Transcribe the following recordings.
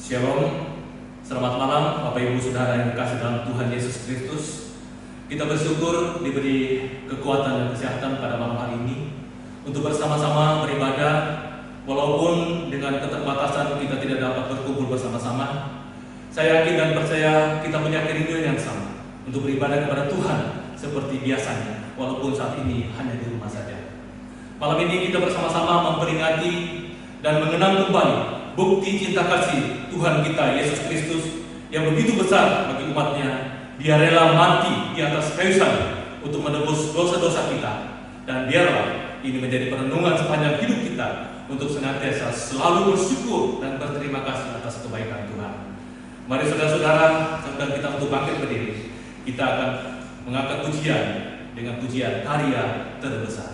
Shalom, selamat malam Bapak Ibu Saudara yang dikasih dalam Tuhan Yesus Kristus. Kita bersyukur diberi kekuatan dan kesehatan pada malam hari ini untuk bersama-sama beribadah, walaupun dengan keterbatasan kita tidak dapat berkumpul bersama-sama. Saya yakin dan percaya kita punya kerinduan yang sama untuk beribadah kepada Tuhan seperti biasanya, walaupun saat ini hanya di rumah saja. Malam ini kita bersama-sama memperingati dan mengenang kembali bukti cinta kasih Tuhan kita Yesus Kristus yang begitu besar bagi umatnya. Dia rela mati di atas kayu salib untuk menebus dosa-dosa kita, dan biarlah ini menjadi perenungan sepanjang hidup kita untuk senantiasa selalu bersyukur dan berterima kasih atas kebaikan Tuhan. Mari saudara-saudara, sedang kita untuk bangkit berdiri, kita akan mengangkat pujian dengan pujian karya terbesar.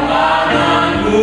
Pengorbananmu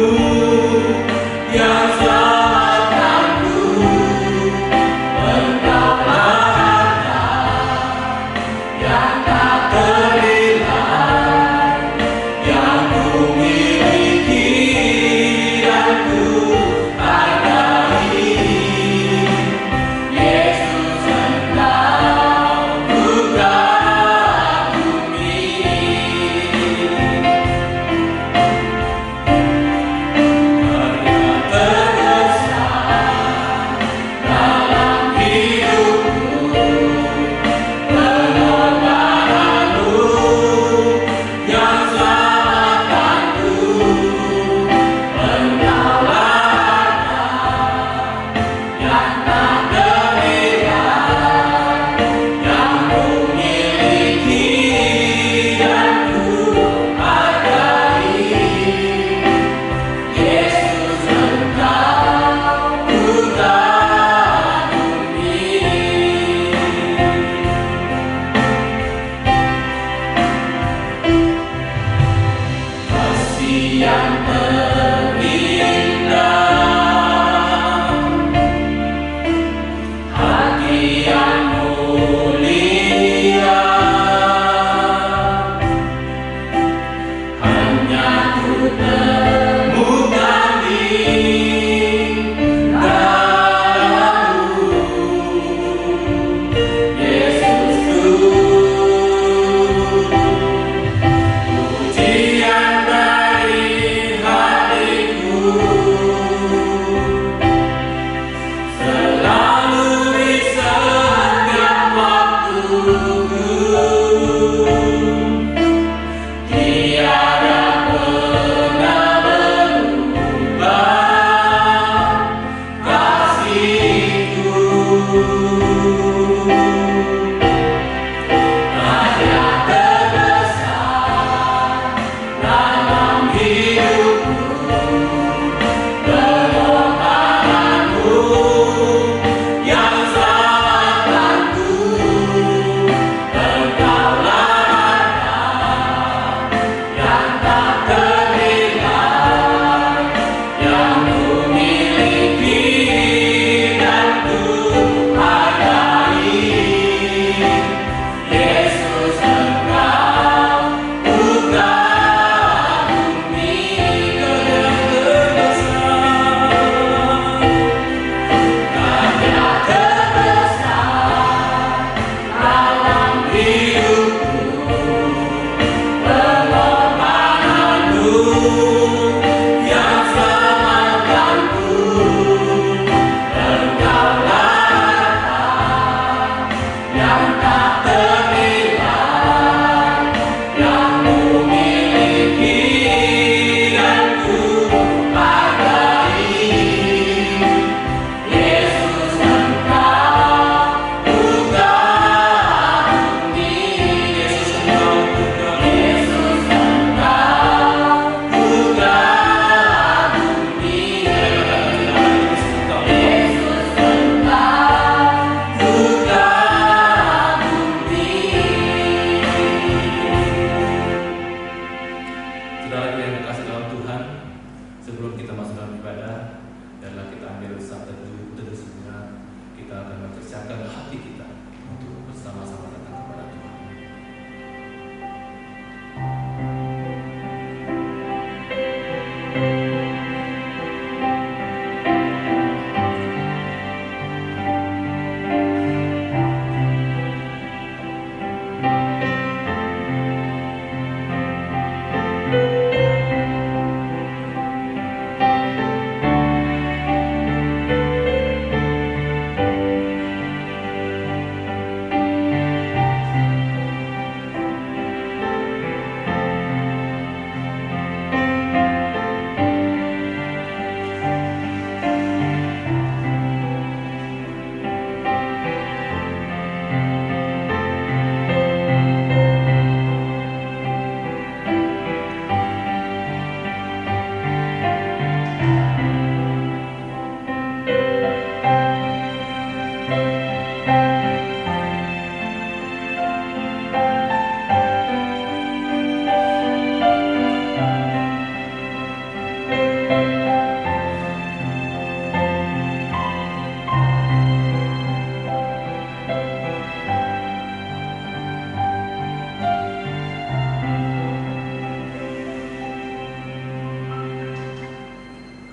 masuk dalam ibadah, biarlah kita ambil saat teduh sejenak. Kita akan mempersiapkan hati kita untuk bersama-sama datang kepada Tuhan.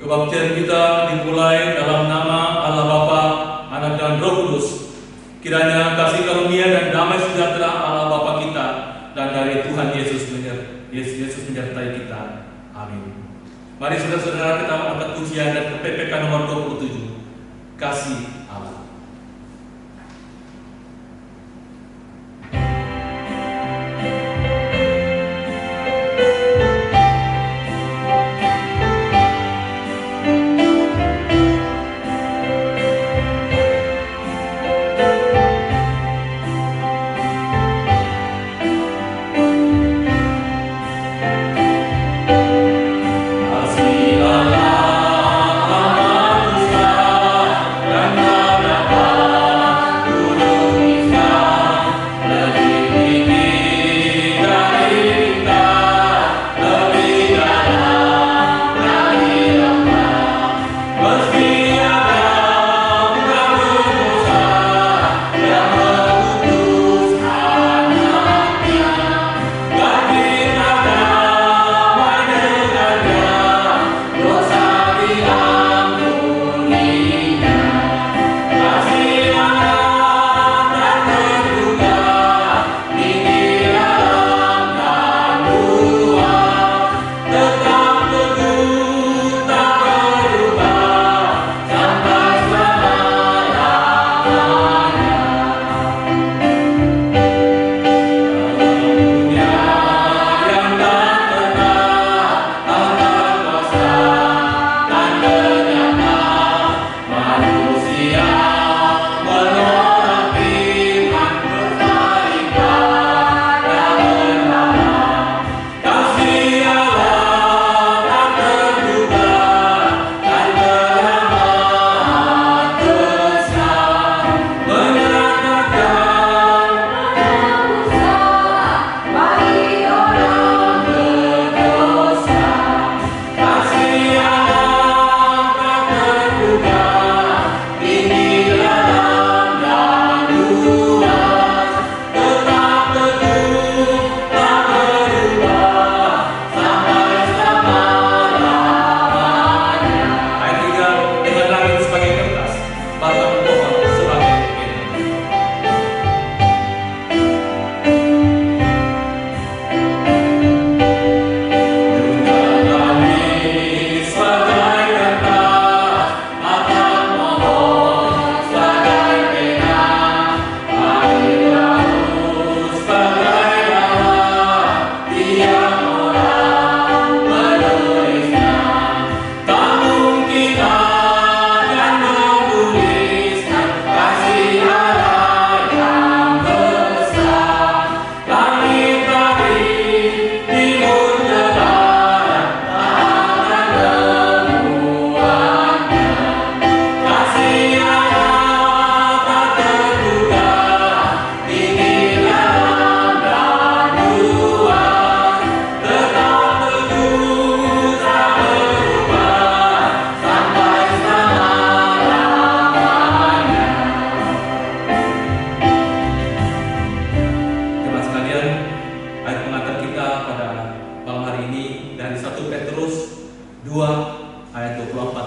Kebaktian kita dimulai dalam nama Allah Bapa, Anak dan Roh Kudus. Kiranya kasih karunia dan damai sejahtera Allah Bapa kita dan dari Tuhan Yesus menyertai kita. Amin. Mari saudara-saudara kita angkat pujian dan PPK nomor 27. Kasih Allah. Kasih Allah, Maha Besar dan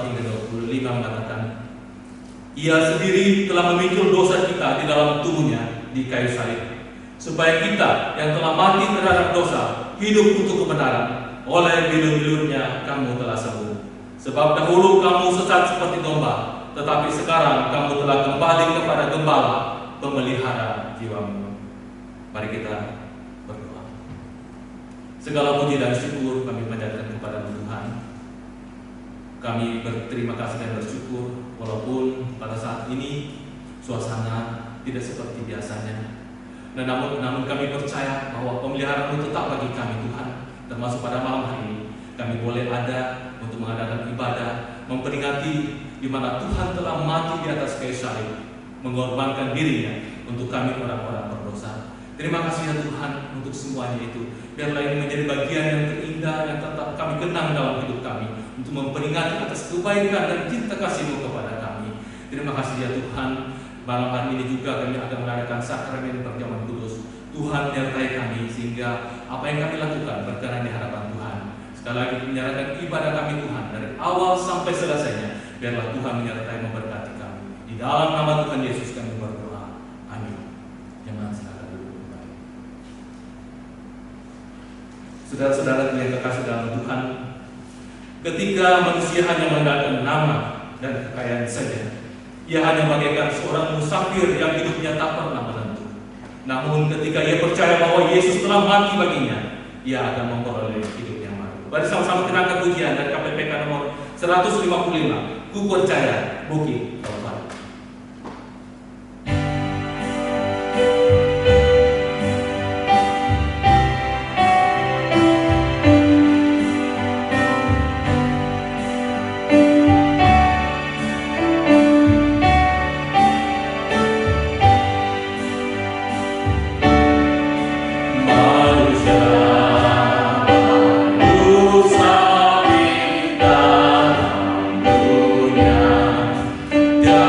24 hingga 25 mengatakan, Ia sendiri telah memikul dosa kita di dalam tubuhnya di kayu salib, supaya kita yang telah mati terhadap dosa hidup untuk kebenaran. Oleh bilur-bilurnya kamu telah sembuh. Sebab dahulu kamu sesat seperti domba, tetapi sekarang kamu telah kembali kepada Gembala, pemelihara jiwamu. Mari kita berdoa. Segala puji dan syukur kami panjatkan kepada Tuhan. Kami berterima kasih dan bersyukur walaupun pada saat ini suasana tidak seperti biasanya. Dan namun kami percaya bahwa pemeliharaan itu tetap bagi kami Tuhan. Termasuk pada malam hari ini kami boleh ada untuk mengadakan ibadah, memperingati di mana Tuhan telah mati di atas kayu salib, mengorbankan dirinya untuk kami orang-orang berdosa. Terima kasih ya Tuhan untuk semuanya itu. Biarlah ini menjadi bagian yang terindah yang tetap kami kenang dalam hidup kami, untuk memperingati atas kebaikan dan cinta kasih-Mu kepada kami. Terima kasih ya Tuhan. Malam hari ini juga kami akan mengadakan sakramen perjamuan kudus. Tuhan menyertai kami sehingga apa yang kami lakukan berkenan di hadapan Tuhan. Sekali lagi menyerahkan ibadah kami Tuhan dari awal sampai selesainya. Biarlah Tuhan menyertai memberkati kami. Di dalam nama Tuhan Yesus kami berdoa. Amin. Jemaat silakan duduk kembali. Saudara-saudara yang terkasih dalam Tuhan, ketika manusia hanya mengandalkan nama dan kekayaan saja, ia hanya bagaikan seorang musafir yang hidupnya tak pernah menentu. Namun ketika ia percaya bahwa Yesus telah mati baginya, ia akan memperoleh hidup yang baru. Mari sama-sama kenangkan pujian dari KPPK nomor 155. Ku percaya, Bukit Kalvari. Yeah.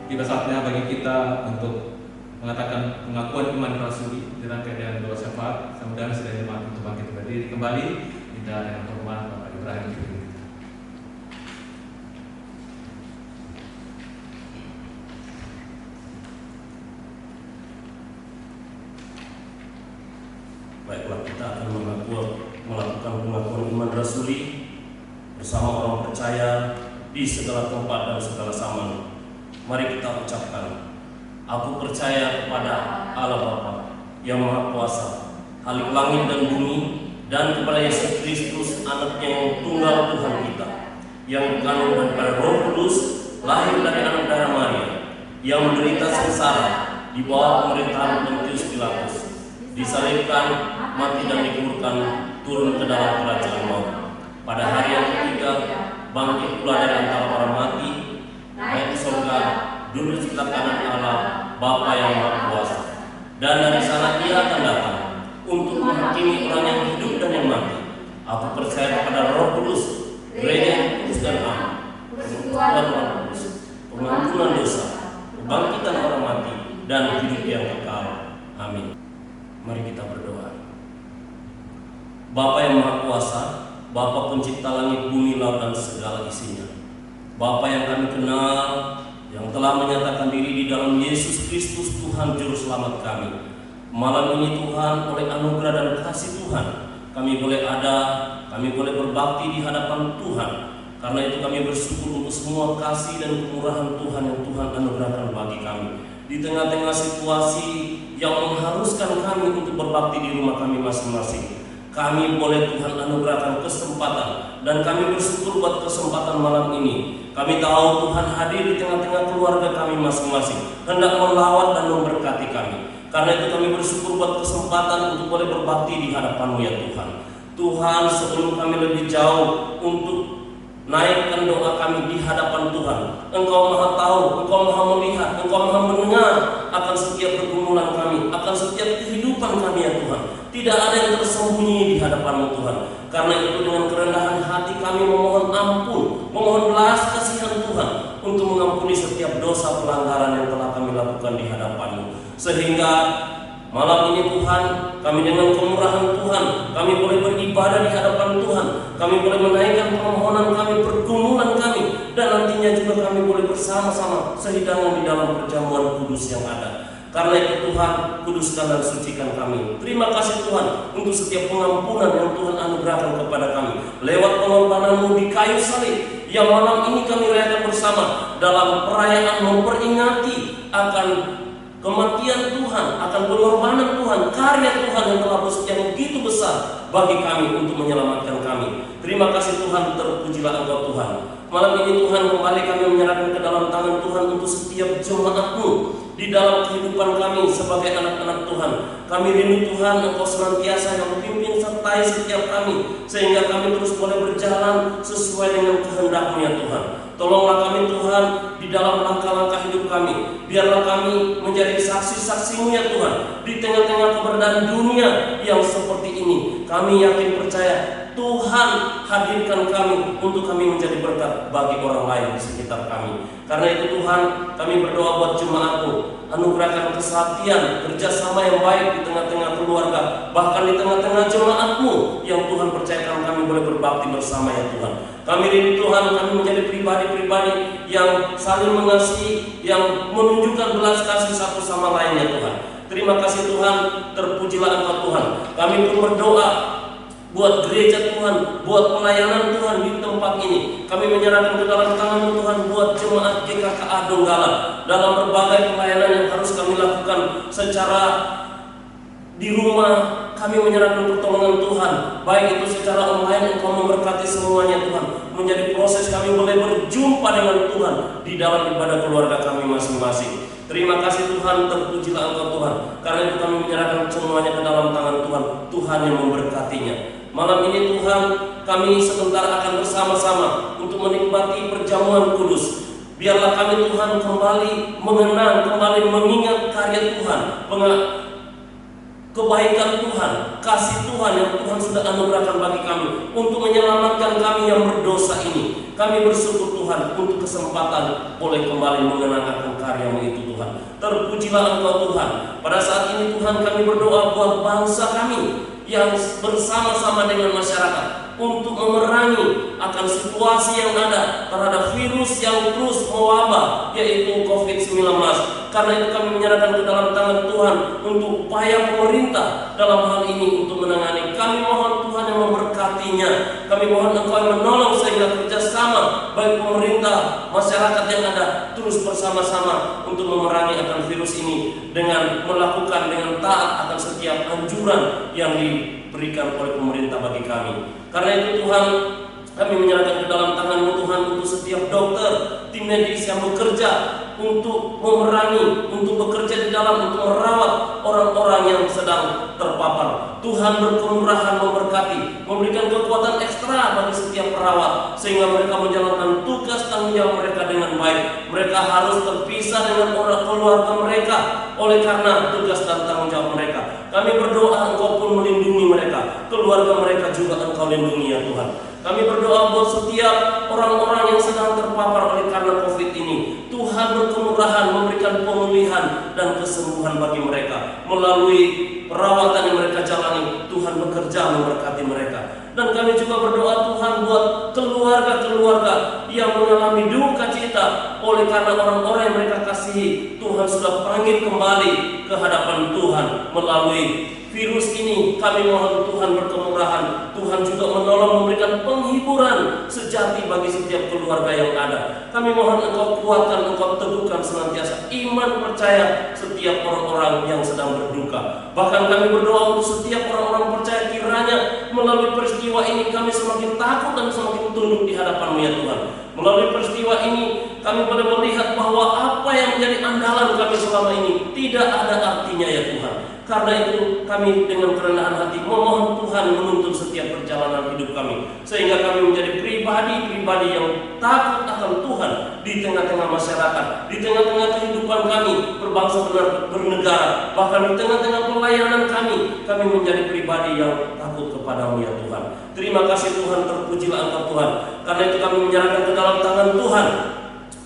Tiba saatnya bagi kita untuk mengatakan pengakuan iman rasuli dirangkai dengan doa syafaat. Mudah-mudahan sudah nikmat untuk bangkit berdiri kembali. Kita dengan hormat Bapak Ibrahim Juri. Baiklah, kita akan melakukan pengakuan iman rasuli bersama orang percaya di segala tempat dan segala zaman. Mari kita ucapkan, aku percaya kepada Allah Bapa yang Maha Kuasa, Khalik langit dan bumi, dan kepada Yesus Kristus, Anaknya yang tunggal Tuhan kita, yang dikandung daripada Roh Kudus, lahir dari anak darah Maria, yang menderita sengsara di bawah pemerintahan Pontius Pilatus, disalibkan, mati dan dikuburkan, turun ke dalam kerajaan maut. Pada hari yang ketiga, bangkit pula dari antara orang mati, naik ke surga, duduk di sebelah kanan Allah, Bapa yang Maha Kuasa. Dan dari sana Ia akan datang untuk menghakimi orang yang hidup dan yang mati. Aku percaya kepada Roh Kudus, gereja yang kudus dan am, persekutuan orang kudus, pengampunan dosa, kebangkitan orang mati, dan hidup yang kekal. Amin. Mari kita berdoa. Bapa yang Maha Kuasa, Bapa pencipta langit, bumi, laut, dan segala isinya, Bapa yang kami kenal, yang telah menyatakan diri di dalam Yesus Kristus Tuhan Juru Selamat kami. Malam ini Tuhan, oleh anugerah dan kasih Tuhan, kami boleh ada, kami boleh berbakti di hadapan Tuhan. Karena itu kami bersyukur untuk semua kasih dan kemurahan Tuhan yang Tuhan anugerahkan bagi kami. Di tengah-tengah situasi yang mengharuskan kami untuk berbakti di rumah kami masing-masing, kami boleh Tuhan anugerahkan kesempatan, dan kami bersyukur buat kesempatan malam ini. Kami tahu Tuhan hadir di tengah-tengah keluarga kami masing-masing, hendak melawat dan memberkati kami. Karena itu kami bersyukur buat kesempatan untuk boleh berbakti di hadapan-Mu ya Tuhan. Tuhan, sebelum kami lebih jauh untuk naikkan doa kami di hadapan Tuhan, Engkau Maha tahu, Engkau Maha melihat, Engkau Maha mendengar akan setiap pergumulan kami, akan setiap kehidupan kami ya Tuhan. Tidak ada yang tersembunyi di hadapan-Mu Tuhan. Karena itu dengan kerendahan hati kami memohon ampun, memohon belas kasihan Tuhan untuk mengampuni setiap dosa pelanggaran yang telah kami lakukan di hadapan-Mu. Sehingga malam ini Tuhan, kami dengan kemurahan Tuhan, kami boleh beribadah di hadapan Tuhan. Kami boleh menaikkan permohonan kami, pergumulan kami, dan nantinya juga kami boleh bersama-sama sehidangan di dalam perjamuan kudus yang ada. Karena itu Tuhan, kuduskan dan sucikan kami. Terima kasih Tuhan untuk setiap pengampunan yang Tuhan anugerahkan kepada kami lewat pengorbanan-Mu di kayu salib, yang malam ini kami rayakan bersama dalam perayaan memperingati akan kematian Tuhan, akan pengorbanan Tuhan, karya Tuhan yang begitu besar bagi kami untuk menyelamatkan kami. Terima kasih Tuhan, terpujilah Engkau Tuhan. Malam ini Tuhan, kembali kami menyerahkan ke dalam tangan Tuhan untuk setiap jemaat-Mu di dalam kehidupan kami sebagai anak-anak Tuhan. Kami rindu Tuhan, Engkau senantiasa yang memimpin sertai setiap kami, sehingga kami terus boleh berjalan sesuai dengan kehendak-Mu ya Tuhan. Tolonglah kami Tuhan di dalam langkah-langkah hidup kami. Biarlah kami menjadi saksi-saksi-Mu ya Tuhan di tengah-tengah keberadaan dunia yang seperti ini. Kami yakin percaya Tuhan hadirkan kami untuk kami menjadi berkat bagi orang lain di sekitar kami. Karena itu Tuhan, kami berdoa buat jemaat-Mu, anugerahkan kesehatan, kerjasama yang baik di tengah-tengah keluarga, bahkan di tengah-tengah jemaat-Mu yang Tuhan percayakan kami boleh berbakti bersama ya Tuhan. Kami rindu Tuhan, kami menjadi pribadi-pribadi yang saling mengasihi, yang menunjukkan belas kasih satu sama lain ya Tuhan. Terima kasih Tuhan, terpujilah Engkau Tuhan. Kami pun berdoa buat gereja Tuhan, buat pelayanan Tuhan di tempat ini. Kami menyerahkan ke dalam tangan Tuhan buat jemaat GKKA Donggala dalam berbagai pelayanan yang harus kami lakukan secara di rumah. Kami menyerahkan pertolongan Tuhan, baik itu secara online, Engkau memberkati semuanya Tuhan. Menjadi proses kami boleh berjumpa dengan Tuhan di dalam ibadah keluarga kami masing-masing. Terima kasih Tuhan, terpujilah Engkau Tuhan. Karena itu kami menyerahkan semuanya ke dalam tangan Tuhan, Tuhan yang memberkatinya. Malam ini Tuhan, kami sebentar akan bersama-sama untuk menikmati perjamuan kudus. Biarlah kami Tuhan kembali mengenang, kembali mengingat karya Tuhan, kebaikan Tuhan, kasih Tuhan yang Tuhan sudah anugerahkan bagi kami untuk menyelamatkan kami yang berdosa ini. Kami bersyukur Tuhan untuk kesempatan boleh kembali mengenang karya-Mu itu Tuhan. Terpujilah Engkau Tuhan. Pada saat ini Tuhan kami berdoa buat bangsa kami yang bersama-sama dengan masyarakat untuk memerangi akan situasi yang ada terhadap virus yang terus mewabah, yaitu COVID-19. Karena itu kami menyerahkan ke dalam tangan Tuhan untuk upaya pemerintah dalam hal ini untuk menangani. Kami mohon Tuhan yang memberkatinya. Kami mohon Engkau yang menolong sehingga kerjasama baik pemerintah, masyarakat yang ada terus bersama-sama untuk memerangi akan virus ini dengan melakukan dengan taat akan setiap anjuran yang diberikan oleh pemerintah bagi kami. Karena itu Tuhan, kami menyerahkan ke dalam tangan-Mu Tuhan untuk setiap dokter, tim medis yang bekerja untuk memerangi, untuk bekerja di dalam, untuk merawat orang-orang yang sedang terpapar. Tuhan berkemurahan memberkati, memberikan kekuatan ekstra bagi setiap perawat sehingga mereka menjalankan tugas tanggung jawab mereka dengan baik. Mereka harus terpisah dengan orang keluarga mereka oleh karena tugas dan tanggung jawab mereka. Kami berdoa Engkau pun melindungi mereka, keluarga mereka juga Engkau lindungi ya Tuhan. Kami berdoa buat setiap orang-orang yang sedang terpapar oleh karena COVID ini. Tuhan berkemurahan memberikan pemulihan dan kesembuhan bagi mereka melalui perawatan yang mereka jalani. Tuhan bekerja memberkati mereka. Dan kami juga berdoa Tuhan buat keluarga-keluarga yang mengalami duka cita oleh karena orang-orang yang mereka kasihi. Tuhan sudah panggil kembali ke hadapan Tuhan melalui virus ini. Kami mohon Tuhan berkemurahan. Tuhan juga menolong memberikan penghiburan sejati bagi setiap keluarga yang ada. Kami mohon Engkau kuatkan, Engkau teguhkan senantiasa iman percaya setiap orang-orang yang sedang berduka. Bahkan kami berdoa untuk setiap orang-orang percaya kiranya melalui peristiwa ini kami semakin takut dan semakin tunduk di hadapan-Mu ya Tuhan. Melalui peristiwa ini kami boleh melihat bahwa apa yang menjadi andalan kami selama ini tidak ada artinya ya Tuhan. Karena itu kami dengan kerendahan hati memohon Tuhan menuntun setiap perjalanan hidup kami, sehingga kami menjadi pribadi-pribadi yang takut akan Tuhan di tengah-tengah masyarakat, di tengah-tengah kehidupan kami berbangsa bernegara, bahkan di tengah-tengah pelayanan kami menjadi pribadi yang takut kepada-Mu ya Tuhan. Terima kasih Tuhan, terpujilah Engkau Tuhan. Karena itu kami menyerahkan ke dalam tangan Tuhan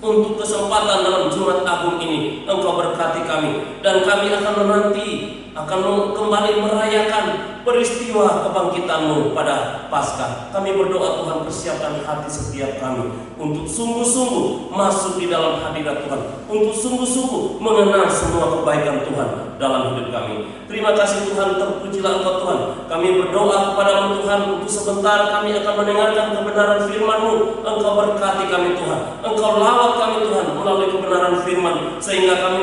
untuk kesempatan dalam Jumat Agung ini. Engkau berkati kami dan kami akan menanti, akan kembali merayakan peristiwa kebangkitan-Mu pada Paskah. Kami berdoa Tuhan, persiapkan hati setiap kami untuk sungguh-sungguh masuk di dalam hadirat Tuhan, untuk sungguh-sungguh mengenal semua kebaikan Tuhan dalam hidup kami. Terima kasih Tuhan, terpujilah Engkau Tuhan. Kami berdoa kepada-Mu Tuhan untuk sebentar kami akan mendengarkan kebenaran firman-Mu. Engkau berkati kami Tuhan, Engkau lawat kami Tuhan melalui kebenaran firman, sehingga kami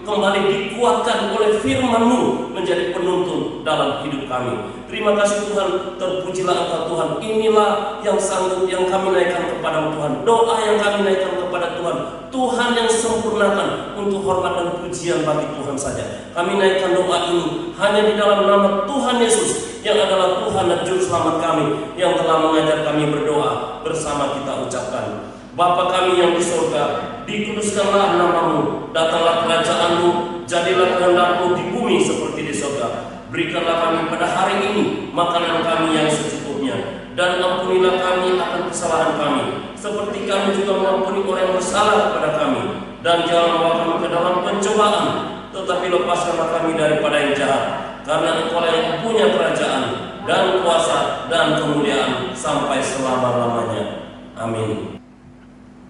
kembali dikuatkan oleh firman-Mu menjadi penuntun dalam hidup kami. Terima kasih Tuhan, terpujilah Engkau Tuhan. Inilah yang sanggup yang kami naikkan kepada Tuhan. Doa yang kami naikkan kepada Tuhan, Tuhan yang sempurnakan untuk hormat dan pujian bagi Tuhan saja. Kami naikkan doa ini hanya di dalam nama Tuhan Yesus yang adalah Tuhan dan Juru Selamat kami, yang telah mengajar kami berdoa. Bersama kita ucapkan, Bapa kami yang di surga, dikuduskanlah nama-Mu, datanglah kerajaan-Mu, jadilah kehendak-Mu di bumi seperti di surga. Berikanlah kami pada hari ini makanan kami yang secukupnya, dan ampunilah kami akan kesalahan kami, seperti kami juga mengampuni orang yang bersalah kepada kami. Dan jangan bawa kami ke dalam pencobaan, tetapi lepaskanlah kami daripada yang jahat. Karena Engkau yang punya kerajaan dan kuasa dan kemuliaan sampai selama-lamanya. Amin.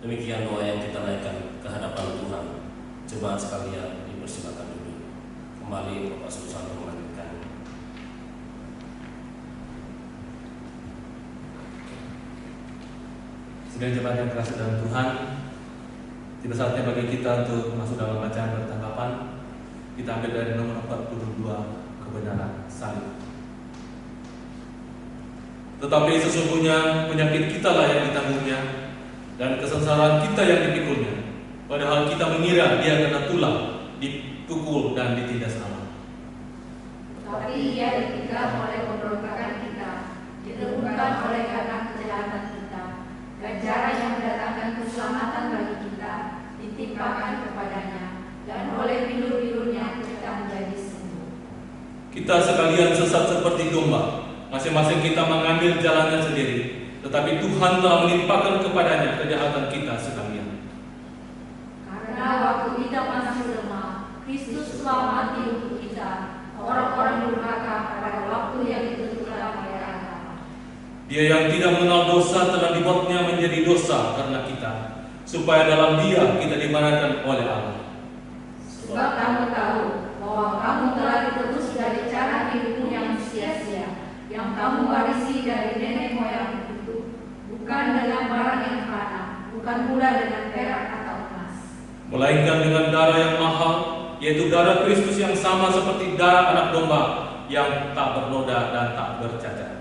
Demikian doa yang kita naikkan ke hadapan Tuhan. Jemaat sekalian, dipersilakan dulu. Kembali Bapak Susanto melanjutkan. Sidang jemaat yang kasih dalam Tuhan, tiba saatnya bagi kita untuk masuk dalam bacaan bertanggapan. Kita ambil dari nomor 42, kebenaran salib. Tetapi sesungguhnya penyakit kita lah yang ditanggungnya, dan kesengsaraan kita yang dipikulnya. Padahal kita mengira Dia kena tulah, dipukul dan ditindas Allah. Tapi Ia ditikam oleh pemberontakan kita, diteguhkan oleh karena kejahatan kita. Ganjaran yang mendatangkan keselamatan bagi kita ditimpakan kepadanya, dan oleh pilur-pilurnya kita menjadi sembuh. Kita sekalian sesat seperti domba, masing-masing kita mengambil jalannya sendiri, tetapi Tuhan telah melimpahkan kepadanya kejahatan kita sekalian. Karena waktu kita masih lemah, Kristus telah mati untuk kita, orang-orang durhaka pada waktu yang ditentukan oleh agama. Dia yang tidak mengenal dosa telah dibuatnya menjadi dosa karena kita, supaya dalam Dia kita dibenarkan oleh Allah. Sebab kamu tahu bahwa kamu telah ditebus dari cara hidupmu yang sia-sia, yang kamu warisi dari nenek moyang itu, bukan dengan barang yang fana, bukan pula dengan perak atau emas, Melainkan dengan darah yang mahal, yaitu darah Kristus yang sama seperti darah anak domba yang tak bernoda dan tak bercacat.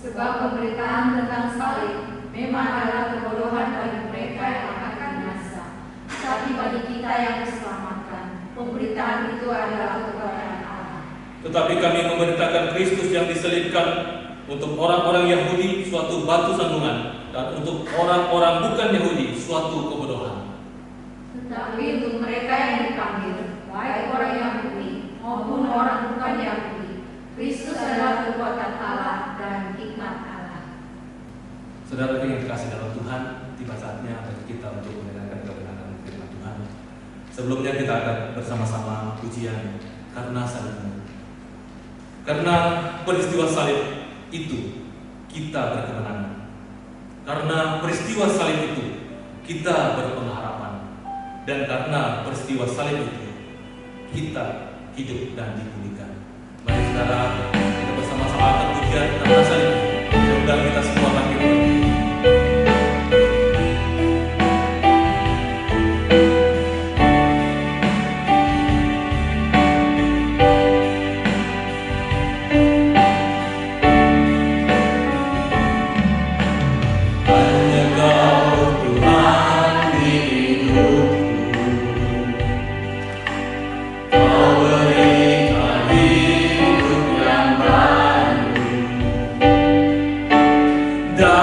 Sebab pemberitaan tentang salib memang adalah kebodohan bagi mereka yang akan binasa, tapi bagi kita yang diselamatkan, pemberitaan itu adalah kebenaran Allah. Tetapi kami memberitakan Kristus yang diselibkan, untuk orang-orang Yahudi suatu batu sandungan, dan untuk orang-orang bukan Yahudi suatu kebodohan. Tetapi untuk mereka yang dipanggil, baik orang Yahudi maupun orang bukan Yahudi, Kristus adalah kekuatan Allah dan hikmat Allah. Saudara yang dikasih dalam Tuhan, tiba saatnya bagi kita untuk mendengarkan kebenaran firman Tuhan. Sebelumnya kita akan bersama-sama pujian karena salibmu. Karena peristiwa salib itu kita berkemenangan. Karena peristiwa salib itu kita berpengharapan. Dan karena peristiwa salib itu kita hidup dan dipulihkan. Mari saudara, kita bersama-sama akan pujian karena salib. Saya undang kita semua bangkit. Dan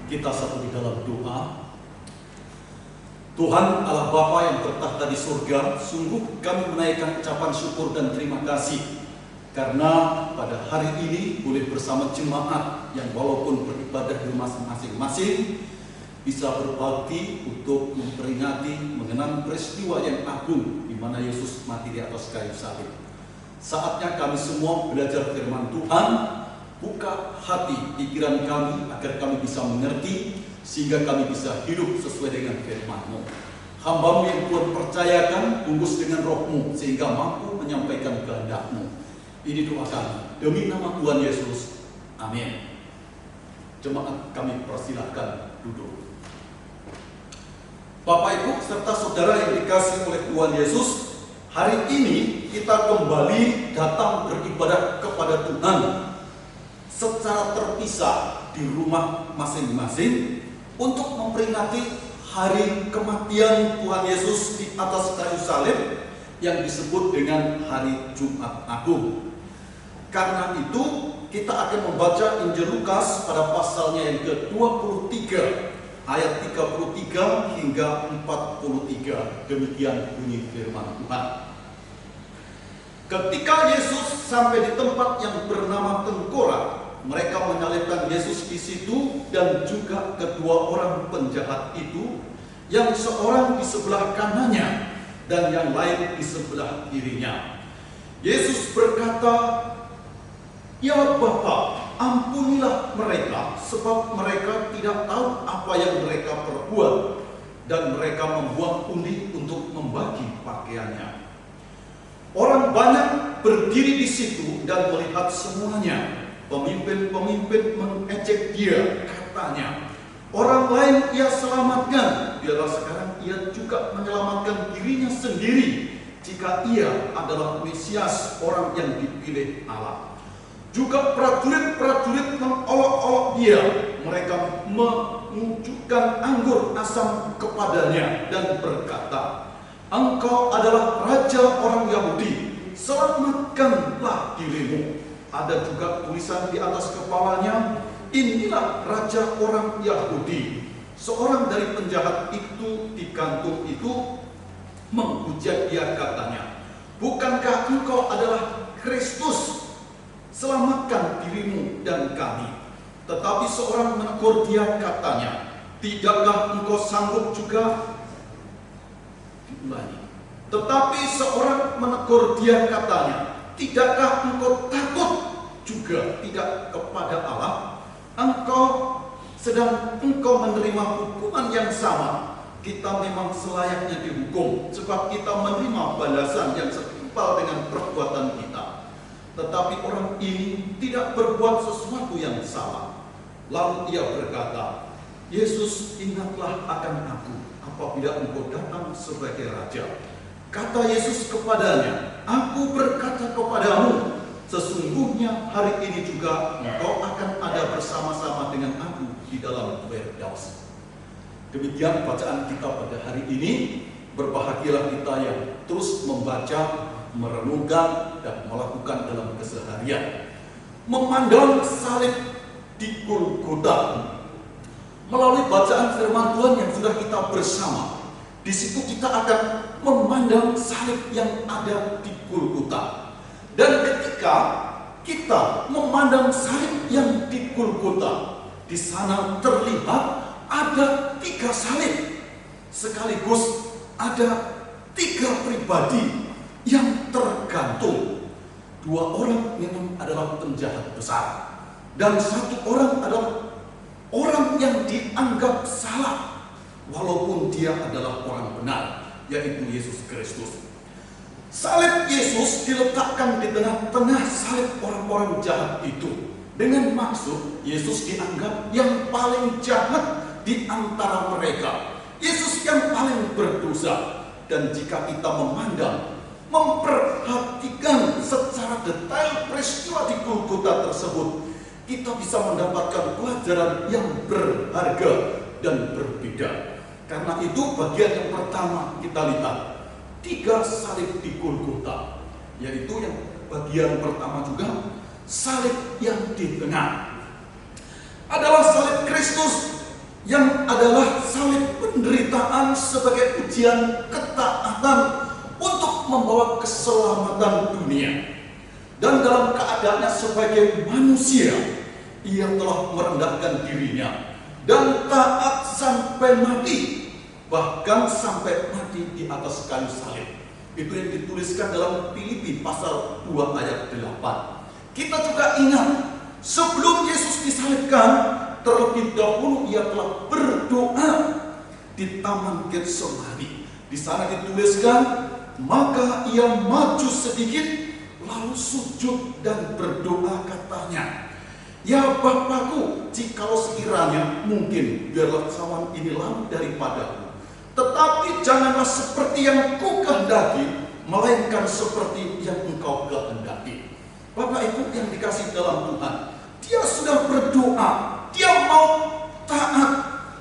Kita satu di dalam doa. Tuhan Allah Bapa yang bertahta di surga, sungguh kami menaikkan ucapan syukur dan terima kasih karena pada hari ini boleh bersama jemaat yang walaupun beribadah di rumah masing-masing bisa berbakti untuk memperingati mengenang peristiwa yang agung di mana Yesus mati di atas kayu salib. Saatnya kami semua belajar firman Tuhan, buka hati pikiran kami agar kami bisa mengerti sehingga kami bisa hidup sesuai dengan firman-Mu. Hamba-Mu yang Tuhan percayakan bungkus dengan Roh-Mu sehingga mampu menyampaikan kehendak-Mu. Ini doa kami demi nama Tuhan Yesus. Amin. Jemaat kami persilahkan duduk. Bapak Ibu serta saudara yang dikasihi oleh Tuhan Yesus, hari ini kita kembali datang beribadah kepada Tuhan secara terpisah di rumah masing-masing untuk memperingati hari kematian Tuhan Yesus di atas kayu salib yang disebut dengan hari Jumat Agung. Karena itu kita akan membaca Injil Lukas pada pasalnya yang ke-23 ayat 33 hingga 43. Demikian bunyi firman Tuhan. Ketika Yesus sampai di tempat yang bernama Tengkorak, mereka menyalibkan Yesus di situ dan juga kedua orang penjahat itu, yang seorang di sebelah kanannya dan yang lain di sebelah kirinya. Yesus berkata, "Ya Bapa, ampunilah mereka, sebab mereka tidak tahu apa yang mereka perbuat." Dan mereka membuang undi untuk membagi pakaiannya. Orang banyak berdiri di situ dan melihat semuanya. Pemimpin-pemimpin mengejek dia, katanya, "Orang lain ia selamatkan, biarlah sekarang ia juga menyelamatkan dirinya sendiri jika ia adalah Mesias, orang yang dipilih Allah." Juga prajurit-prajurit mengolok-olok dia. Mereka menunjukkan anggur asam kepadanya dan berkata, "Engkau adalah raja orang Yahudi, selamatkanlah dirimu." Ada juga tulisan di atas kepalanya, "Inilah raja orang Yahudi." Seorang dari penjahat itu di kantung itu menghujat dia, katanya, "Bukankah engkau adalah Kristus? Selamatkan dirimu dan kami." Tetapi seorang menegur dia, katanya, "Tidakkah engkau sanggup juga?" Diulangi. Tetapi seorang menegur dia, katanya, "Tidakkah engkau takut juga tidak kepada Allah? Sedang engkau menerima hukuman yang sama. Kita memang selayaknya dihukum, sebab kita menerima balasan yang setimpal dengan perbuatan kita. Tetapi orang ini tidak berbuat sesuatu yang salah." Lalu ia berkata, "Yesus, ingatlah akan aku apabila engkau datang sebagai raja." Kata Yesus kepadanya, "Aku berkata kepadamu, sesungguhnya hari ini juga engkau akan ada bersama-sama dengan aku di dalam Firdaus." Demikian bacaan kita pada hari ini. Berbahagialah kita yang terus membaca, merenungkan, dan melakukan dalam keseharian. Memandang salib di Golgota. Melalui bacaan firman Tuhan yang sudah kita bersama, di situ kita akan memandang salib yang ada di Golgota. Dan ketika kita memandang salib yang di Golgota, di sana terlihat ada 3 salib. Sekaligus ada 3 pribadi yang tergantung. 2 orang memang adalah penjahat besar, dan 1 orang adalah orang yang dianggap salah, walaupun dia adalah orang benar, yaitu Yesus Kristus. Salib Yesus diletakkan di tengah-tengah salib orang-orang jahat itu, dengan maksud Yesus dianggap yang paling jahat di antara mereka. Yesus yang paling berdosa. Dan jika kita memperhatikan secara detail peristiwa di Golgota tersebut, kita bisa mendapatkan pelajaran yang berharga dan berbeda. Karena itu bagian yang pertama kita lihat 3 salib di Golgota, yaitu yang bagian pertama juga salib yang di tengah. adalah salib Kristus yang adalah salib penderitaan sebagai ujian ketaatan untuk membawa keselamatan dunia. Dan dalam keadaannya sebagai manusia, ia telah merendahkan dirinya dan taat sampai mati, bahkan sampai mati di atas kayu salib. Itu yang dituliskan dalam Filipi pasal 2 ayat 8. Kita juga ingat, sebelum Yesus disalibkan, terlebih dahulu ia telah berdoa di Taman Getsemani. Di sana dituliskan, maka ia maju sedikit, lalu sujud dan berdoa, katanya, "Ya Bapakku, jikalau sekiranya mungkin, biarlah cawan ini lalu daripadaku. Tetapi janganlah seperti yang ku kehendaki, melainkan seperti yang engkau kehendaki." Bapak Ibu yang dikasihi dalam Tuhan, dia sudah berdoa, dia mau taat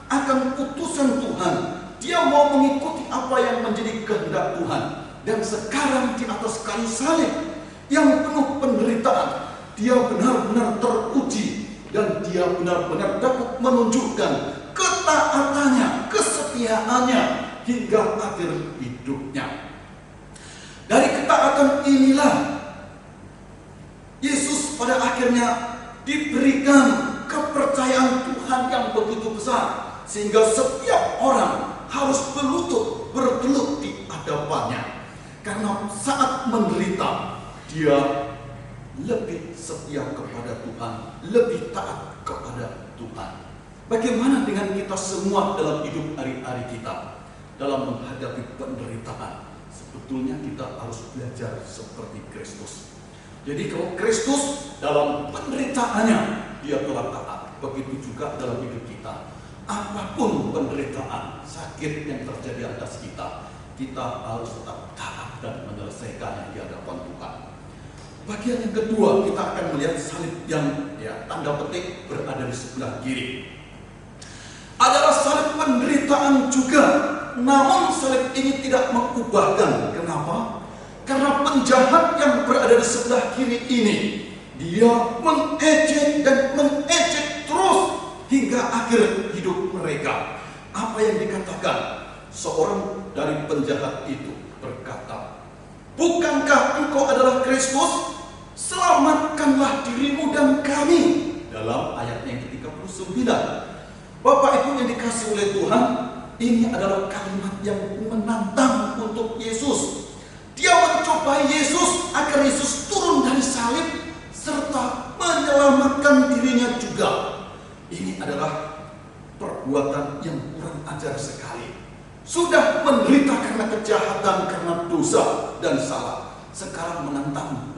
akan putusan Tuhan, dia mau mengikuti apa yang menjadi kehendak Tuhan. Dan sekarang di atas kayu salib yang penuh penderitaan, dia benar-benar teruji dan dia benar-benar dapat menunjukkan ketaatannya, kesetiaannya hingga akhir hidupnya. Dari ketaatan inilah Yesus pada akhirnya diberikan kepercayaan Tuhan yang begitu besar, sehingga setiap orang harus bertelut di hadapannya. Karena saat menderita, dia lebih setia kepada Tuhan, lebih taat kepada Tuhan. Bagaimana dengan kita semua dalam hidup hari-hari kita, dalam menghadapi penderitaan? Sebetulnya kita harus belajar seperti Kristus. Jadi kalau Kristus dalam penderitaannya, dia telah taat. Begitu juga dalam hidup kita. Apapun penderitaan, sakit yang terjadi atas kita, kita harus tetap taat dan menyelesaikannya di hadapan Tuhan. Bagian yang kedua, kita akan melihat salib yang tanda petik berada di sebelah kiri. Adalah salib penderitaan juga, namun salib ini tidak mengubahkan. Kenapa? Karena penjahat yang berada di sebelah kiri ini, dia mengejek dan mengejek terus hingga akhir hidup mereka. Apa yang dikatakan? Seorang dari penjahat itu berkata, "Bukankah engkau adalah Kristus? Selamatkanlah dirimu dan kami." Dalam ayat yang ke-39. Bapak Ibu yang dikasihi oleh Tuhan, ini adalah kalimat yang menantang untuk Yesus. Dia mencobai Yesus agar Yesus turun dari salib serta menyelamatkan dirinya juga. Ini adalah perbuatan yang kurang ajar sekali. Sudah menderita karena kejahatan, karena dosa dan salah. Sekarang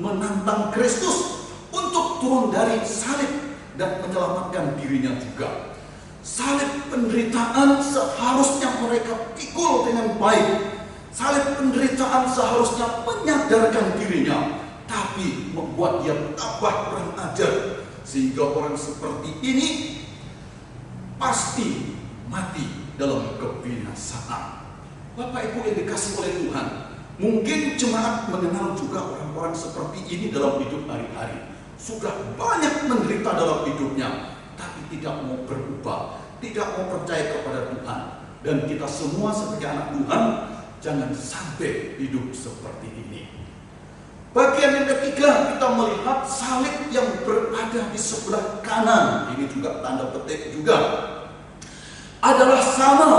menantang Kristus untuk turun dari salib dan menyelamatkan dirinya juga. Salib penderitaan seharusnya mereka pikul dengan baik. Salib penderitaan seharusnya menyadarkan dirinya, tapi membuat dia tambah kurang ajar, sehingga orang seperti ini pasti mati dalam kebinasaan. Bapak Ibu yang dikasihi oleh Tuhan, mungkin jemaat mengenal juga orang-orang seperti ini dalam hidup hari-hari. Sudah banyak menderita dalam hidupnya, tapi tidak mau berubah, tidak mau percaya kepada Tuhan. Dan kita semua sebagai anak Tuhan, jangan sampai hidup seperti ini. Bagian yang ketiga, kita melihat salib yang berada di sebelah kanan. Ini juga tanda petik juga. Adalah sama,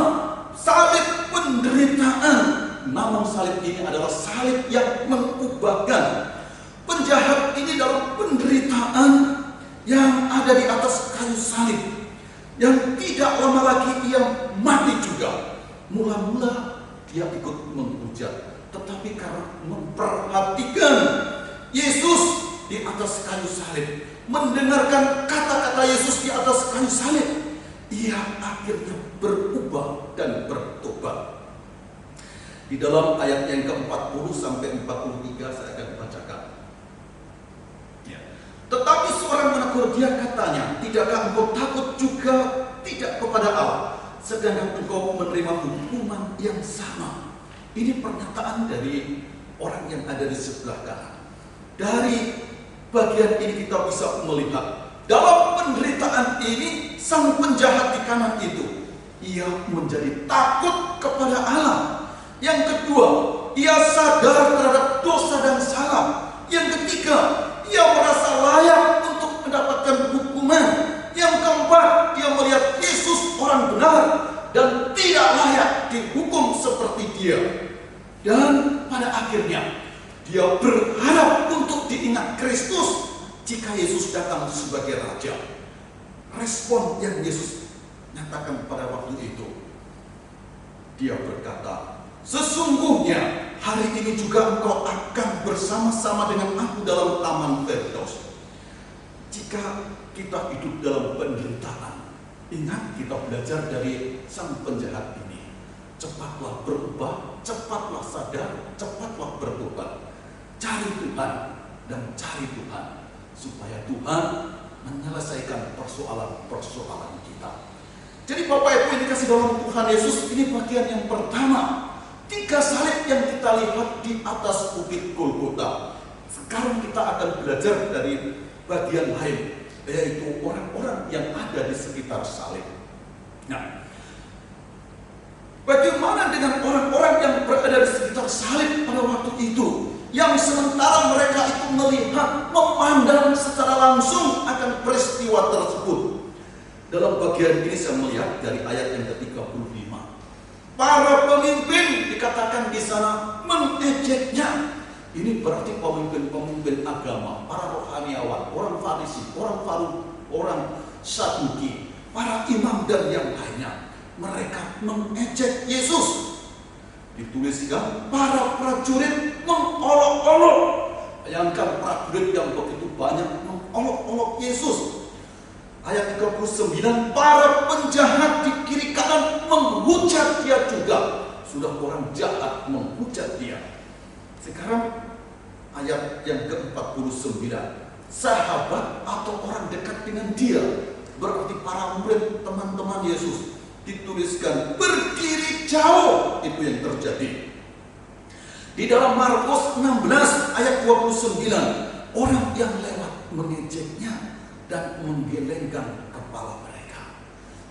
salib penderitaan. Namun salib ini adalah salib yang mengubahkan. Penjahat ini dalam penderitaan yang ada di atas kayu salib, yang tidak lama lagi ia mati juga. Mula-mula dia ikut menghujat, tetapi karena memperhatikan Yesus di atas kayu salib, mendengarkan kata-kata Yesus di atas kayu salib, ia akhirnya berubah dan bertobat. Di dalam ayat yang ke-40 sampai 43 saya akan bacakan. Tetapi seorang menegur dia, katanya, "Tidakkah engkau takut juga tidak kepada Allah, sedangkan engkau menerima hukuman yang sama?" Ini pernyataan dari orang yang ada di sebelah kanan. Dari bagian ini kita bisa melihat dalam penderitaan ini sang penjahat di kanan itu, ia menjadi takut kepada Allah. Yang kedua, ia sadar terhadap dosa dan salah. Yang ketiga, ia merasa layak untuk mendapatkan hukuman. Yang keempat, dia melihat Yesus orang benar dan tidak layak dihukum seperti dia. Dan pada akhirnya, dia berharap untuk diingat Kristus jika Yesus datang sebagai Raja. Respon yang Yesus nyatakan pada waktu itu, dia berkata, sesungguhnya hari ini juga engkau akan bersama-sama dengan aku dalam taman Firdaus. Jika kita hidup dalam penderitaan, ingat kita belajar dari sang penjahat ini. Cepatlah berubah, cepatlah sadar, cepatlah bertobat. Cari Tuhan dan cari Tuhan, supaya Tuhan menyelesaikan persoalan-persoalan kita. Jadi Bapak Ibu yang dikasih dalam Tuhan Yesus, ini bagian yang pertama. 3 salib yang kita lihat di atas bukit Golgota. Sekarang kita akan belajar dari bagian lain, yaitu orang-orang yang ada di sekitar salib. Nah, bagaimana dengan orang-orang yang berada di sekitar salib pada waktu itu, yang sementara mereka itu melihat, memandang secara langsung akan peristiwa tersebut? Dalam bagian ini saya melihat dari ayat yang ke-35. Para pemimpin dikatakan di sana mengejeknya. Ini berarti pemimpin-pemimpin agama, para rohaniawan, orang Farisi, orang Saduki, para imam dan yang lainnya. Mereka mengejek Yesus. Dituliskan para prajurit mengolok-olok. Bayangkan prajurit yang begitu banyak mengolok-olok Yesus. Ayat 39, para penjahat di kiri kanan menghujat dia juga. Sudah orang jahat menghujat dia. Sekarang ayat yang ke-49, sahabat atau orang dekat dengan dia, berarti para murid teman-teman Yesus, dituliskan berdiri jauh. Itu yang terjadi. Di dalam Markus 16 ayat 29, orang yang lewat mengejeknya dan menggelengkan kepala mereka.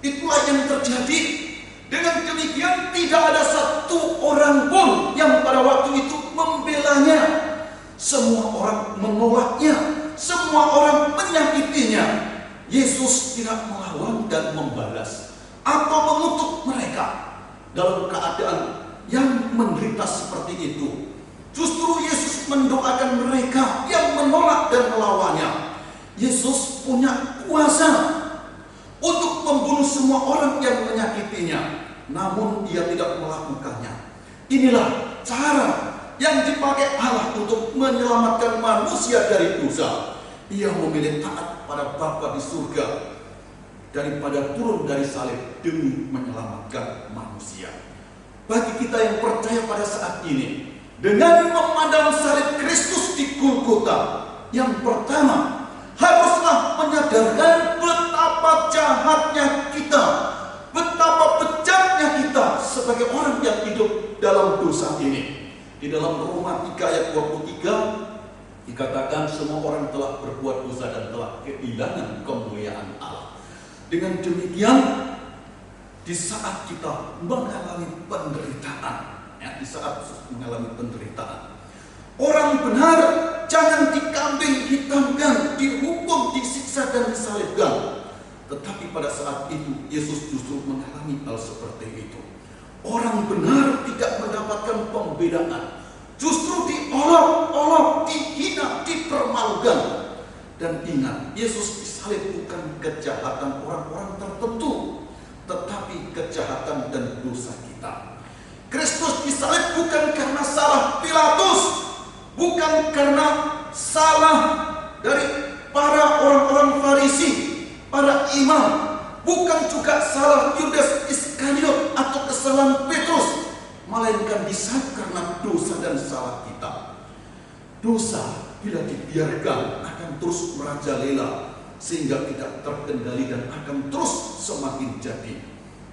Itulah yang terjadi. Dengan demikian tidak ada satu orang pun yang pada waktu itu membelanya. Semua orang menolaknya, semua orang menyakitinya. Yesus tidak melawan dan membalas atau mengutuk mereka dalam keadaan yang menderita seperti itu. Justru Yesus mendoakan mereka yang menolak dan melawannya. Yesus punya kuasa untuk membunuh semua orang yang menyakitinya, namun dia tidak melakukannya. Inilah cara yang dipakai Allah untuk menyelamatkan manusia dari dosa. Ia memilih taat pada Bapa di surga daripada turun dari salib demi menyelamatkan manusia. Bagi kita yang percaya pada saat ini, dengan memandang salib Kristus di Golgota, yang pertama haruslah menyadarkan betapa jahatnya kita, betapa bejatnya kita sebagai orang yang hidup dalam dosa ini. Di dalam Roma 3 ayat 23 dikatakan semua orang telah berbuat dosa dan telah kehilangan kemuliaan Allah. Dengan demikian, di saat kita mengalami penderitaan, di saat mengalami penderitaan, orang benar jangan dikambing hitamkan, dihukum, disiksa dan disalibkan. Tetapi pada saat itu Yesus justru mengalami hal seperti itu. Orang benar tidak mendapatkan pembedaan, justru diolok-olok, dihina, dipermalukan. Dan ingat, Yesus disalib bukan kejahatan orang-orang tertentu, tetapi kejahatan dan dosa kita. Kristus disalib bukan karena salah Pilatus, bukan karena salah dari para orang-orang Farisi, para imam, bukan juga salah Yudas Iskariot atau kesalahan Petrus, melainkan disalib karena dosa dan salah kita. Dosa bila dibiarkan akan terus merajalela sehingga tidak terkendali dan akan terus semakin jadi.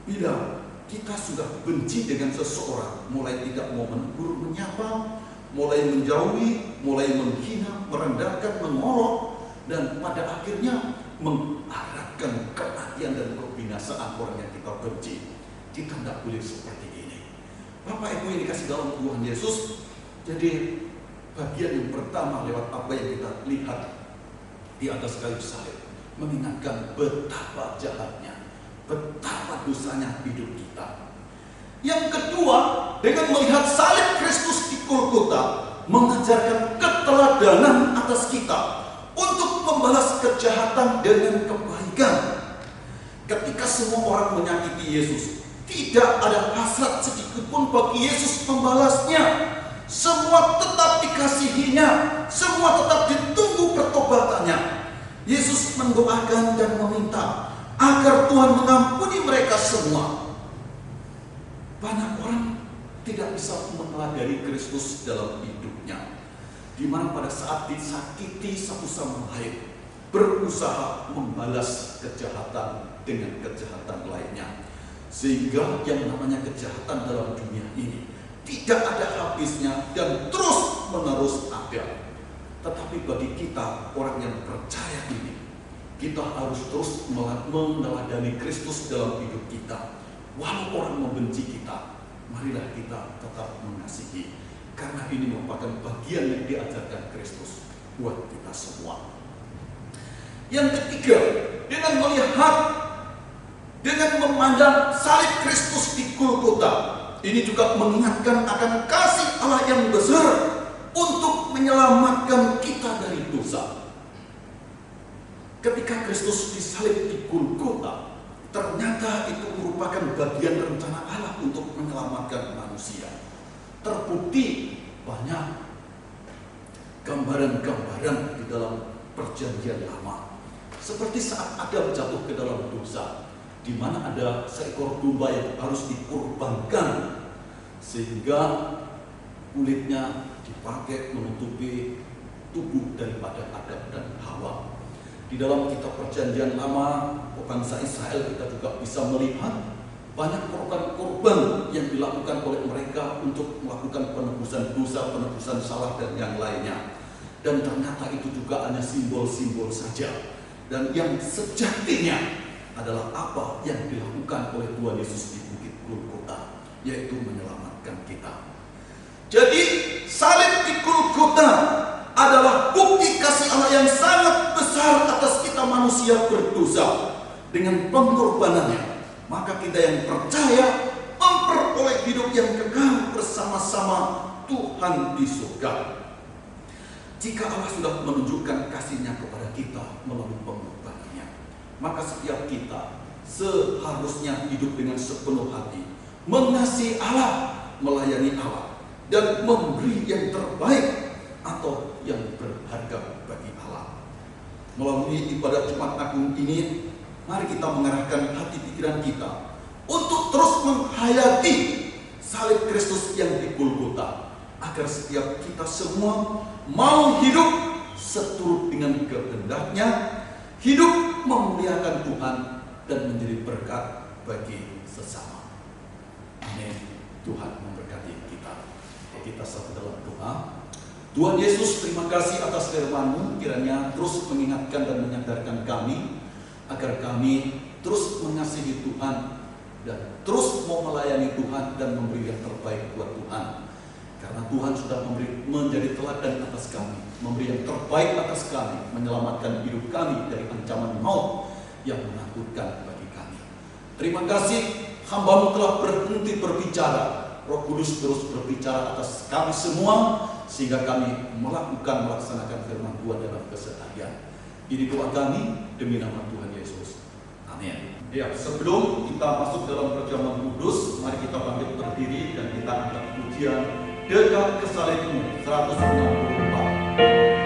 Bila kita sudah benci dengan seseorang, mulai tidak mau menegur, menyapa, mulai menjauhi, mulai menghina, merendahkan, mengolok, dan pada akhirnya mengarahkan kematian dan kebinasaan orang yang kita benci. Kita tidak boleh seperti ini. Bapak Ibu yang dikasih dalam Tuhan Yesus, jadi bagian yang pertama lewat apa yang kita lihat di atas kayu salib mengingatkan betapa jahatnya, betapa dosanya hidup kita. Yang kedua, dengan melihat salib Kristus di Golgota, mengajarkan keteladanan atas kita untuk membalas kejahatan dengan kebaikan. Ketika semua orang menyakiti Yesus, tidak ada hasrat sedikit pun bagi Yesus membalasnya. Semua tetap dikasihinya, semua tetap ditunggu pertobatannya. Yesus mendoakan dan meminta agar Tuhan mengampuni mereka semua. Banyak orang tidak bisa meneladani Kristus dalam hidupnya, di mana pada saat disakiti satu sama lain, berusaha membalas kejahatan dengan kejahatan lainnya, sehingga yang namanya kejahatan dalam dunia ini tidak ada habisnya dan terus menerus ada. Tetapi bagi kita orang yang percaya ini, kita harus terus meneladani Kristus dalam hidup kita. Walau orang membenci kita, marilah kita tetap mengasihi, karena ini merupakan bagian yang diajarkan Kristus buat kita semua. Yang ketiga, dengan melihat, dengan memandang salib Kristus di Golgota, ini juga mengingatkan akan kasih Allah yang besar untuk menyelamatkan kita dari dosa. Ketika Kristus disalib di Golgota, ternyata itu merupakan bagian rencana Allah untuk menyelamatkan manusia. Terbukti banyak gambaran-gambaran di dalam perjanjian lama. Seperti saat Adam jatuh ke dalam dosa, di mana ada seekor domba yang harus dikorbankan, sehingga kulitnya dipakai menutupi tubuh daripada Adam dan Hawa. Di dalam kitab perjanjian lama bangsa Israel, kita juga bisa melihat banyak korban-korban yang dilakukan oleh mereka untuk melakukan penebusan dosa, penebusan salah dan yang lainnya. Dan ternyata itu juga hanya simbol-simbol saja. Dan yang sejatinya adalah apa yang dilakukan oleh Tuhan Yesus di Bukit Golgota, yaitu menyelamatkan kita. Jadi salib di Golgota adalah bukti kasih Allah yang sangat besar atas kita manusia berdosa. Dengan pengorbanannya, maka kita yang percaya memperoleh hidup yang kekal bersama-sama Tuhan di surga. Jika Allah sudah menunjukkan kasih-Nya kepada kita melalui pengorbanannya, maka setiap kita seharusnya hidup dengan sepenuh hati, mengasihi Allah, melayani Allah, dan memberi yang terbaik atau yang berharga bagi Allah. Melalui ibadat Jumat Agung ini, mari kita mengarahkan hati pikiran kita untuk terus menghayati salib Kristus yang di Golgota, agar setiap kita semua mau hidup seturut dengan kehendak-Nya, hidup memuliakan Tuhan dan menjadi berkat bagi sesama. Amin. Tuhan memberkati kita. Kita satu dalam doa. Tuhan Yesus, terima kasih atas firman-Mu, kiranya terus mengingatkan dan menyadarkan kami agar kami terus mengasihi Tuhan dan terus mau melayani Tuhan dan memberi yang terbaik buat Tuhan. Karena Tuhan sudah menjadi teladan atas kami, memberi yang terbaik atas kami, menyelamatkan hidup kami dari ancaman maut yang menakutkan bagi kami. Terima kasih, hamba-Mu telah berhenti berbicara. Roh Kudus terus berbicara atas kami semua, sehingga kami melaksanakan firman Tuhan dalam keseharian. Ini doa kami demi nama Tuhan Yesus. Amin. Ya, sebelum kita masuk dalam perjamuan kudus, mari kita bangkit berdiri dan kita angkat pujian Dekat ke Salib-Mu 164. Salib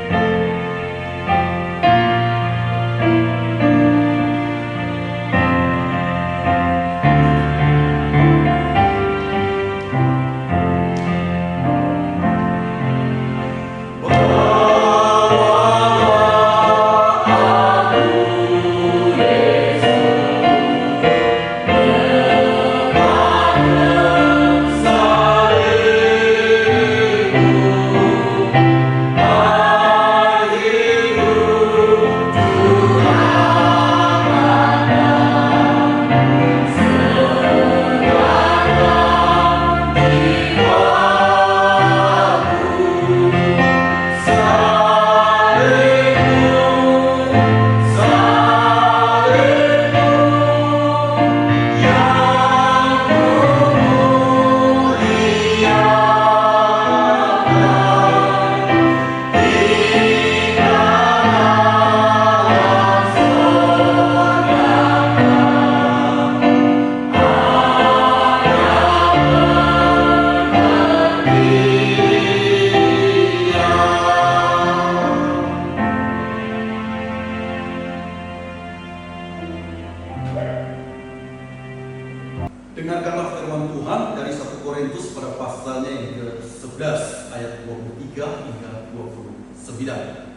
Dengarkanlah firman Tuhan dari 1 Korintus pada pasalnya yang ke-11 ayat 23 hingga 29.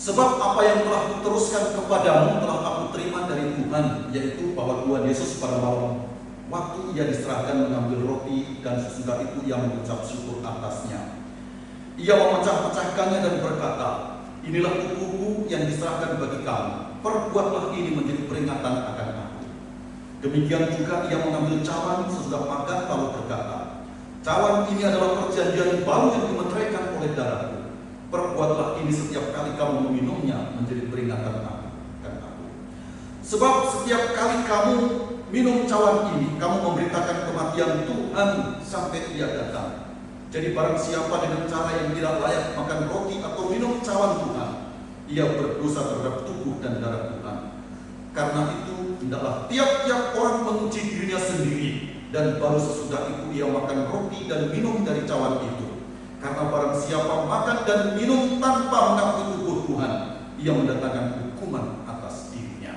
Sebab apa yang telah kuteruskan kepadamu telah aku terima dari Tuhan, yaitu bahwa Tuhan Yesus pada malam waktu ia diserahkan mengambil roti dan sesudah itu ia mengucap syukur atasnya. Ia memecah-pecahkannya dan berkata, inilah tubuhku yang diserahkan bagi kamu, perbuatlah ini menjadi peringatan akan aku. Demikian juga ia mengambil cawan sesudah makan lalu berkata, cawan ini adalah perjanjian baru yang dimeteraikan oleh darahku. Perbuatlah ini setiap kali kamu meminumnya menjadi peringatan akan aku. Sebab setiap kali kamu minum cawan ini, kamu memberitakan kematian Tuhan sampai ia datang. Jadi barang siapa dengan cara yang tidak layak makan roti atau minum cawan Tuhan, ia berdosa terhadap tubuh dan darah Tuhan. Karena itu, hendaklah tiap-tiap orang menguji dirinya sendiri, dan baru sesudah itu ia makan roti dan minum dari cawan itu. Karena barang siapa makan dan minum tanpa mengakui tubuh Tuhan, ia mendatangkan hukuman atas dirinya.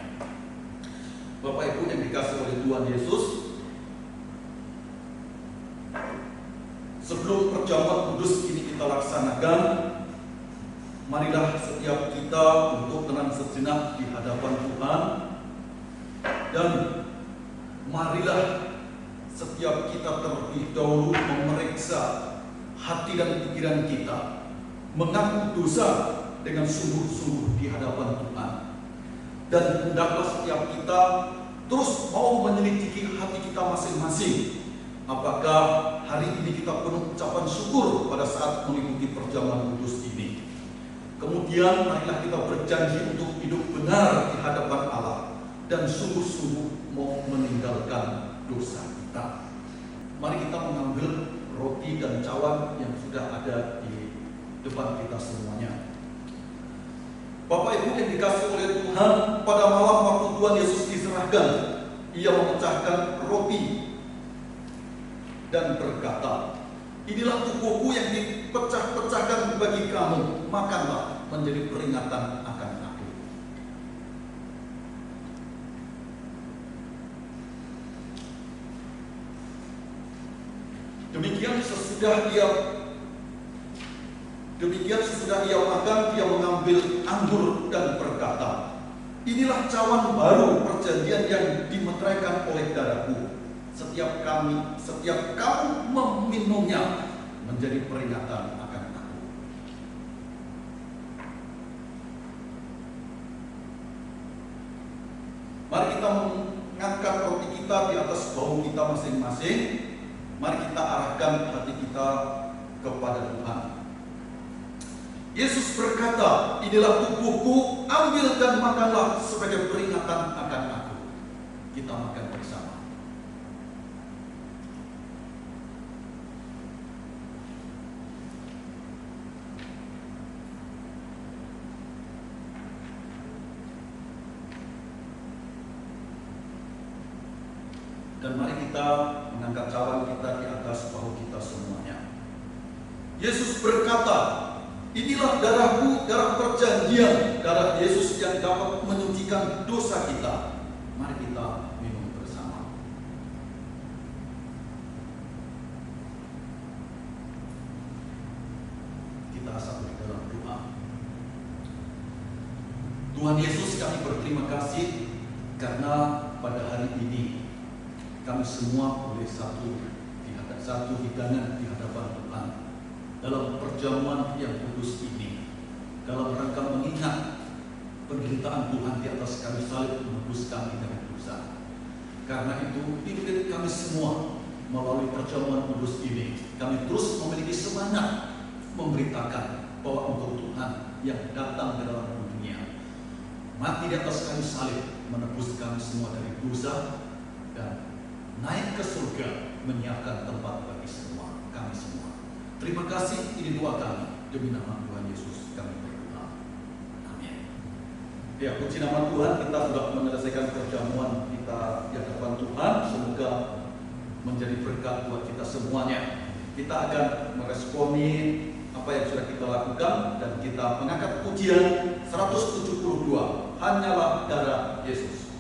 Bapak Ibu yang dikasihi oleh Tuhan Yesus, sebelum perjamuan kudus ini kita laksanakan, marilah setiap kita untuk tenang sejenak di hadapan Tuhan, dan marilah setiap kita terlebih dahulu memeriksa hati dan pikiran kita, mengaku dosa dengan sungguh-sungguh di hadapan Tuhan. Dan hendaklah setiap kita terus mau menyelidiki hati kita masing-masing. Apakah hari ini kita penuh ucapan syukur pada saat mengikuti perjamuan kudus ini? Kemudian marilah kita berjanji untuk hidup benar di hadapan Allah dan sungguh-sungguh mau meninggalkan dosa kita. Mari kita mengambil roti dan cawan yang sudah ada di depan kita semuanya. Bapak Ibu yang dikasihi oleh Tuhan, pada malam waktu Tuhan Yesus diserahkan, ia memecahkan roti dan berkata, inilah tubuhku yang dipecah-pecahkan bagi kamu, makanlah menjadi peringatan akan aku. Demikian sesudah ia makan, dia mengambil anggur dan berkata, inilah cawan baru perjanjian yang dimeteraikan oleh darahku. Setiap kamu meminumnya menjadi peringatan akan aku. Mari kita mengangkat roti kita di atas bahu kita masing-masing. Mari kita arahkan hati kita kepada Tuhan. Yesus berkata, inilah tubuhku, ambil dan makanlah sebagai peringatan akan aku. Kita makan bersama. Dan mari kita mengangkat cawan kita di atas bahu kita semuanya. Yesus berkata, inilah darahku, darah perjanjian, darah Yesus yang dapat menyucikan dosa kita. Mari kita minum bersama. Kita satu di dalam doa. Tuhan Yesus, kami berterima kasih karena pada hari ini kami semua boleh satu hidangan di hadapan Tuhan dalam perjamuan yang kudus ini, dalam rangka mengingat penderitaan Tuhan di atas kayu salib menebus kami dari dosa. Karena itu, pimpin kami semua melalui perjamuan kudus ini, kami terus memiliki semangat memberitakan bahwa Engkau Tuhan yang datang ke dalam dunia, mati di atas kayu salib menebus kami semua dari dosa dan naik ke surga menyiapkan tempat bagi kami semua. Terima kasih, ini doa kami demi nama Tuhan Yesus kami berdoa. Amin. Ya, puji nama Tuhan, kita sudah menyelesaikan perjamuan kita di hadapan Tuhan. Semoga menjadi berkat buat kita semuanya. Kita akan meresponi apa yang sudah kita lakukan dan kita mengangkat pujian 172, Hanyalah Darah Yesus.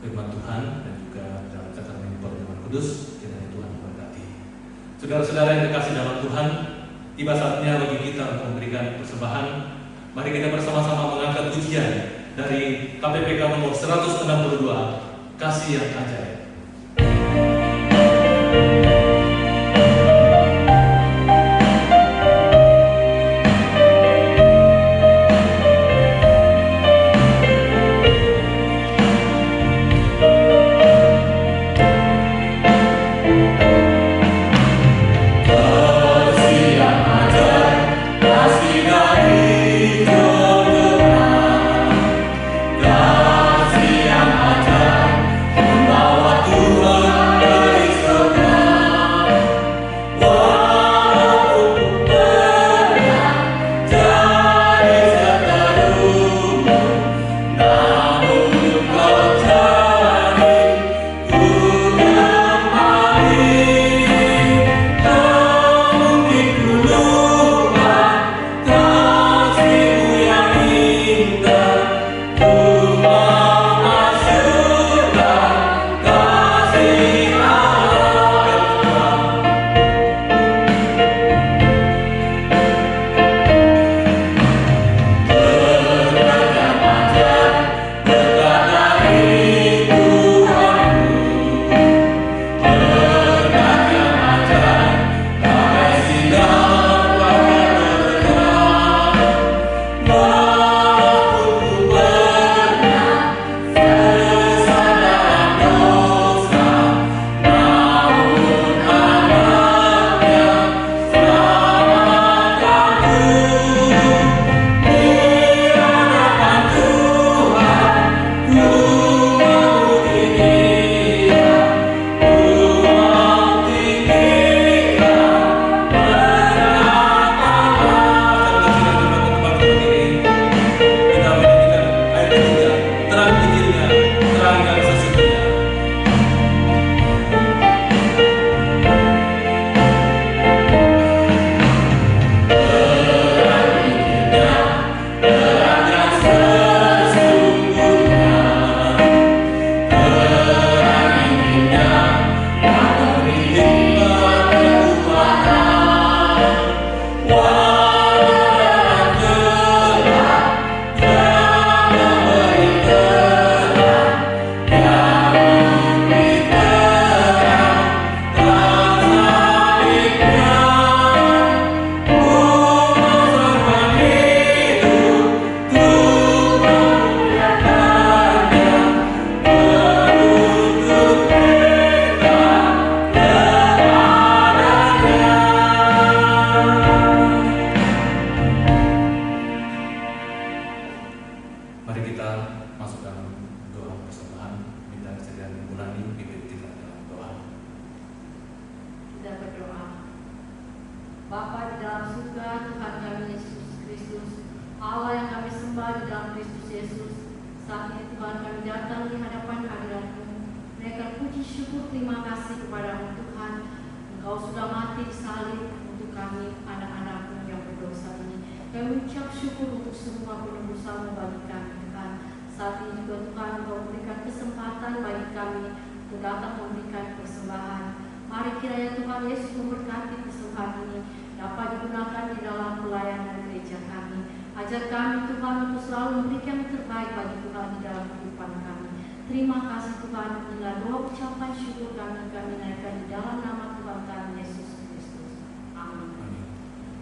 firman Tuhan dan juga dalam catatan Firman Kudus. Kiranya Tuhan memberkati. Saudara-saudara yang dikasih dalam Tuhan, tiba saatnya bagi kita untuk memberikan persembahan. Mari kita bersama-sama mengangkat pujian dari KPPK nomor 162, Kasih yang Ajaib.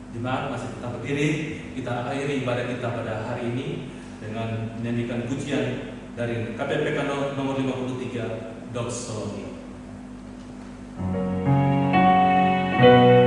Jemaat masih tetap berdiri, kita akhiri ibadah kita pada hari ini dengan menyanyikan pujian dari KPPK nomor 53, Doxology. Yeah.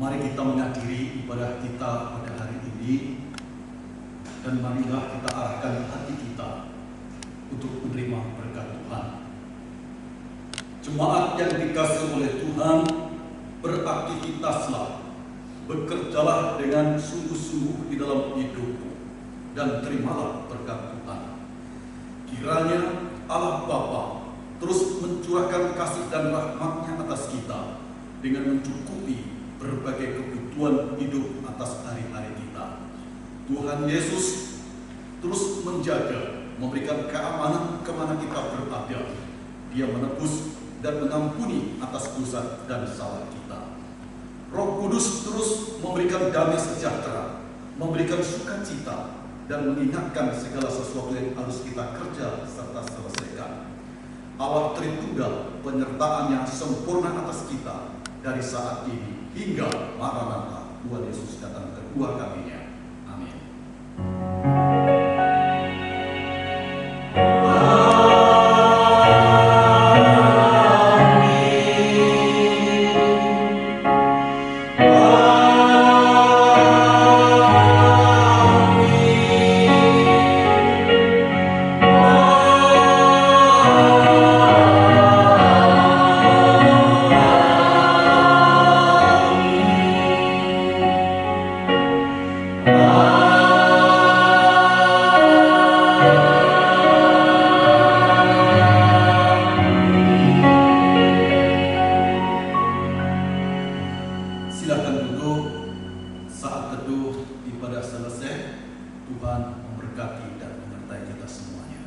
Mari kita menghadiri ibadah kita pada hari ini, dan marilah kita arahkan hati kita untuk menerima berkat Tuhan. Jemaat yang dikasihi oleh Tuhan, beraktivitaslah, bekerjalah dengan sungguh-sungguh di dalam hidupmu, dan terimalah berkat Tuhan. Kiranya Allah Bapa terus mencurahkan kasih dan rahmat-Nya atas kita dengan mencukupi berbagai kebutuhan hidup atas hari-hari kita. Tuhan Yesus terus menjaga, memberikan keamanan kemana kita berada. Dia menebus dan mengampuni atas dosa dan salah kita. Roh Kudus terus memberikan damai sejahtera, memberikan sukacita, dan mengingatkan segala sesuatu yang harus kita kerja serta selesaikan. Allah Tritunggal, penyertaan yang sempurna atas kita dari saat ini hingga Maranatha, Tuhan Yesus datang kedua kalinya. Amin. Silakan duduk. Saat teduh ibadah selesai. Tuhan memberkati dan menyertai kita semuanya.